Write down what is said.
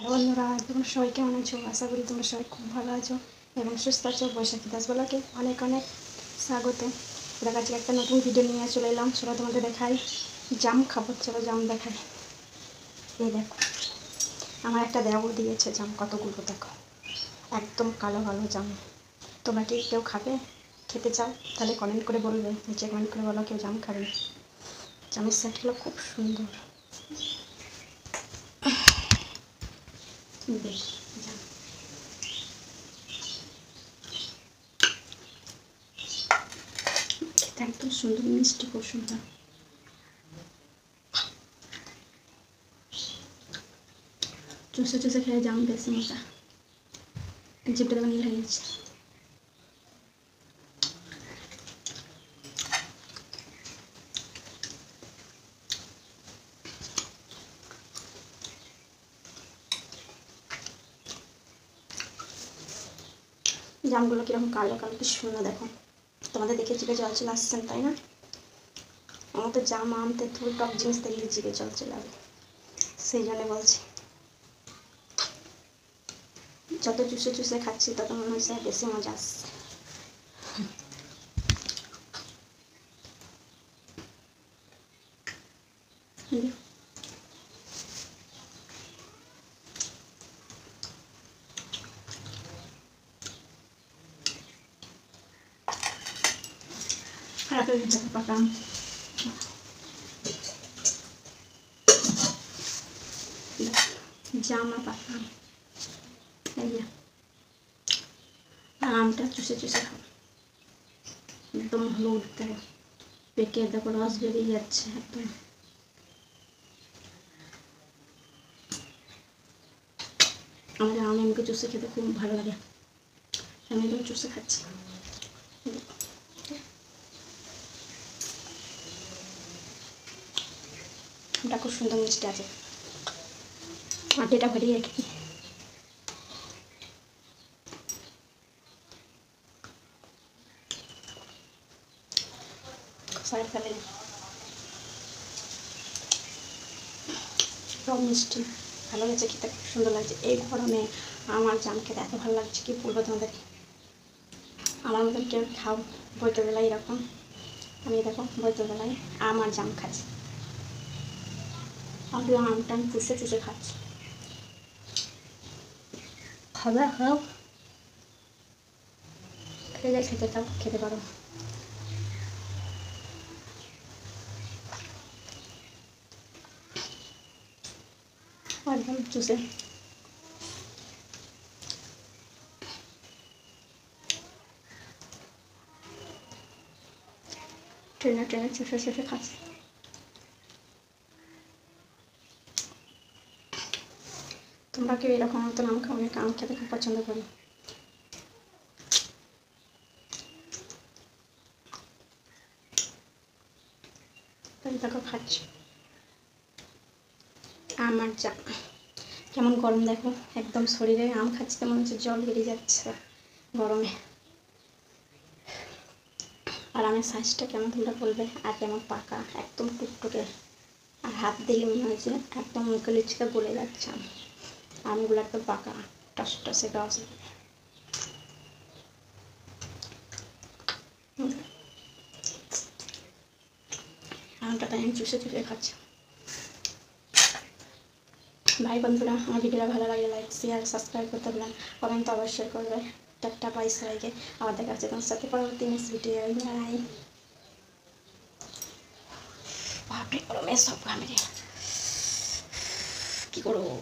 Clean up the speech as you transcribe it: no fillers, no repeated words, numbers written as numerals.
Hello বন্ধুরা, তোমরা সবাই কেমন আছো? আশা করি তোমরা সবাই খুব ভালো আছো এবং সুস্থ আছো। বৈশাখী দাসবালাকে অনেক অনেক স্বাগত। ওদের কাছে একটা নতুন ভিডিও নিয়ে চলে এলাম। চলো তোমাদের দেখাই জাম খাবো। চলো জাম দেখাই। এই দেখো, আমার একটা দেওর দিয়েছে জাম, কতগুলো দেখো, একদম কালো কালো জাম। তোমরা কি কেউ খাবে, খেতে চাও? তাহলে কমেন্ট করে বলবে, নিচে কমেন্ট করে বলো কেউ জাম খাবে। জামের সেটগুলো খুব সুন্দর। বেশ জাম খেতে একদম সুন্দর, মিষ্টি, খুব সুন্দর। চুষে চুষে খেয়ে জাম বেশি মজা। জিভটা দেখো নীল হয়ে গেছে। জামগুলো কীরকম কালো কালো, কি সুন্দর দেখো। তোমাদের দেখে জিভে জল চলে আসছেন, তাই না? আমার তো জাম, আম, তেঁতুল, টক জিনিস দেখলে জিভে জল চলে আসে। সেই জন্য বলছি, যত চুষে চুষে খাচ্ছি তত মনে হচ্ছে বেশি মজা আসছে। পাকা জাম আর পাকা আম, এই যে আমটা চুষে চুষে খাও, একদম হলুদ দেখো, পেকে দেখো রস বেরিয়ে যাচ্ছে একদম। আমাদের আম এমকে চুষে খেতে খুব ভালো লাগে, আমি একদম চুষে খাচ্ছি। আমটা খুব সুন্দর মিষ্টি আছে, মাটিটা ভরিয়ে রেখেছি। সাইড ফেলে সব মিষ্টি, ভালো লাগছে খেতে, খুব সুন্দর লাগছে। এই গরমে আমার জাম খেতে এত ভালো লাগছে, কি বলবো তোমাদেরকে। আমার মতন কেউ খাও বৈকালবেলায় এরকম। আমি দেখো বৈকালবেলায় আম আর জাম খাচ্ছি, আমি আমটা আমি চুষে চুষে খাচ্ছি। খাবে খাও, খেতে খেতে চাও খেতে পারো। একদম চুষে ট্রেনে ট্রেনে চুষে চুষে খাচ্ছি। তোমরা কেউ এরকম মতন আম খাও? আমি আম খেতে খুব পছন্দ করি। তাই দেখো খাচ্ছি আম আর জাম। কেমন গরম দেখো, একদম শরীরে আম খাচ্ছি তেমন হচ্ছে জল বেরিয়ে যাচ্ছে গরমে। আর আমের সাইজটা কেমন তোমরা বলবে, আর কেমন পাকা, একদম টুকটুকে, আর হাত দিলে মনে হয়েছে একদম মুখে লিচকা গলে যাচ্ছে। আমগুলো একদম পাকা, টস টসে রস। আমটা তাই আমি চুষে চুষে খাচ্ছি। ভাই বন্ধুরা, আমার ভিডিওটা ভালো লাগলে লাইক, শেয়ার, সাবস্ক্রাইব করতে ভুলেন, কমেন্ট তো অবশ্যই করবে। টাটা বাই সবাইকে, আবার দেখা হচ্ছে তোমার সাথে পরবর্তী নেক্সট ভিডিও। বাই। বাপরে গরমে সব ঘামে, কি করবো।